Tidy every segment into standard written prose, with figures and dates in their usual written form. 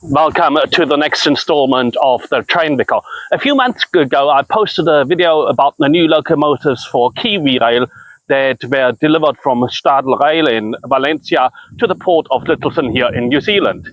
Welcome to the next installment of the Train Vicar. A few months ago, I posted a video about the new locomotives for KiwiRail that were delivered from Stadler Rail in Valencia to the port of Lyttelton here in New Zealand.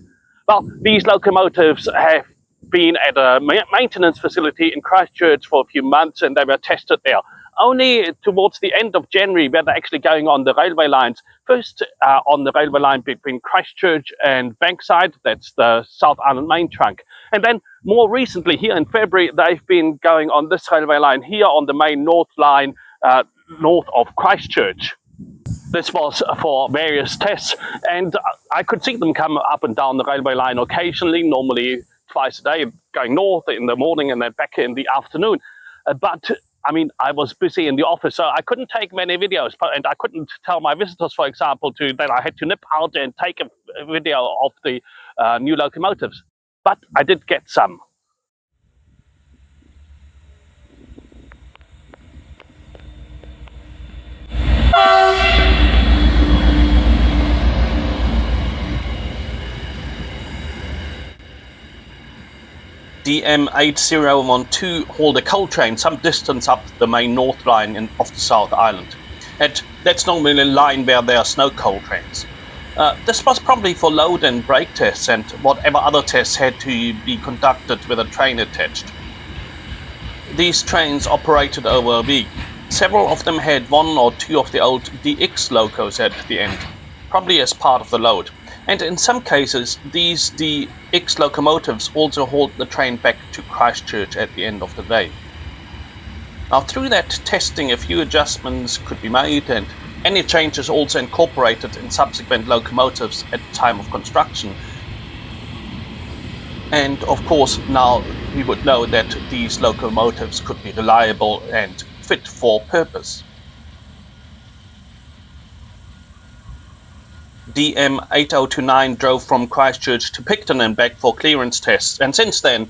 Well, these locomotives have been at a maintenance facility in Christchurch for a few months and they were tested there. Only towards the end of January were they actually going on the railway lines. First on the railway line between Christchurch and Bankside, that's the South Island main trunk. And then more recently, here in February, they've been going on this railway line here on the main north line, north of Christchurch. This was for various tests, and I could see them come up and down the railway line occasionally, normally twice a day, going north in the morning and then back in the afternoon. But I mean, I was busy in the office, so I couldn't take many videos, and I couldn't tell my visitors, for example, that I had to nip out and take a video of the new locomotives. But I did get some. DM8012 hauled a coal train some distance up the main north line of the South Island. And that's normally a line where there are no coal trains. This was probably for load and brake tests and whatever other tests had to be conducted with a train attached. These trains operated over a week. Several of them had one or two of the old DX locos at the end, probably as part of the load. And in some cases, these DX locomotives also hauled the train back to Christchurch at the end of the day. Now, through that testing, a few adjustments could be made, and any changes also incorporated in subsequent locomotives at the time of construction. And of course, now we would know that these locomotives could be reliable and fit for purpose. DM8029 drove from Christchurch to Picton and back for clearance tests, and since then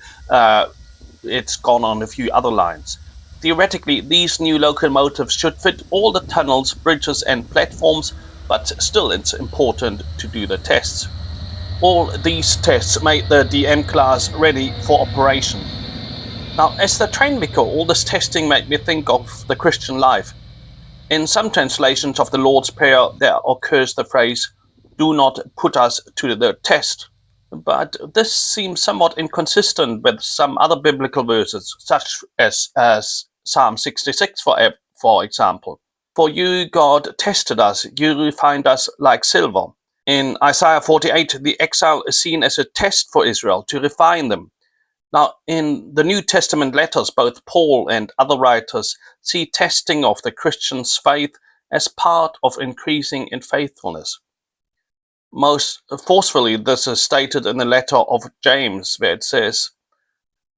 it's gone on a few other lines. Theoretically, these new locomotives should fit all the tunnels, bridges and platforms, but still it's important to do the tests. All these tests made the DM class ready for operation. Now, as the Train Vicar, all this testing made me think of the Christian life. In some translations of the Lord's Prayer, there occurs the phrase, "Do not put us to the test." But this seems somewhat inconsistent with some other biblical verses, such as Psalm 66, for example. "For you, God, tested us, you refined us like silver." In Isaiah 48, the exile is seen as a test for Israel to refine them. Now, in the New Testament letters, both Paul and other writers see testing of the Christian's faith as part of increasing in faithfulness. Most forcefully, this is stated in the letter of James, where it says,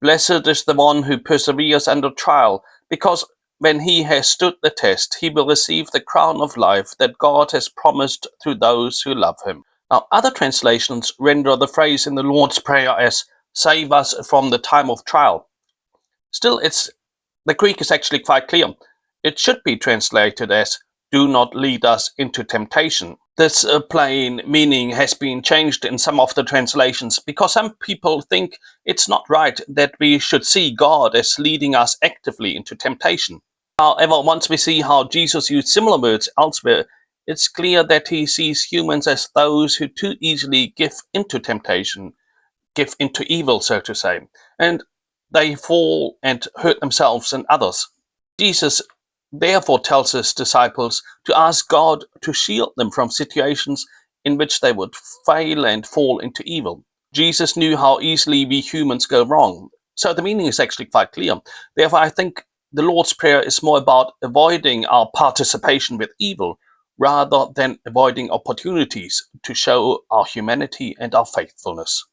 "Blessed is the one who perseveres under trial, because when he has stood the test, he will receive the crown of life that God has promised to those who love him." Now, other translations render the phrase in the Lord's Prayer as, "Save us from the time of trial." Still, the Greek is actually quite clear. It should be translated as, "Do not lead us into temptation." This plain meaning has been changed in some of the translations because some people think it's not right that we should see God as leading us actively into temptation. However, once we see how Jesus used similar words elsewhere, it's clear that he sees humans as those who too easily give into temptation, give into evil, so to say, and they fall and hurt themselves and others. Jesus therefore tells his disciples to ask God to shield them from situations in which they would fail and fall into evil. Jesus knew how easily we humans go wrong, so the meaning is actually quite clear. Therefore, I think the Lord's Prayer is more about avoiding our participation with evil rather than avoiding opportunities to show our humanity and our faithfulness.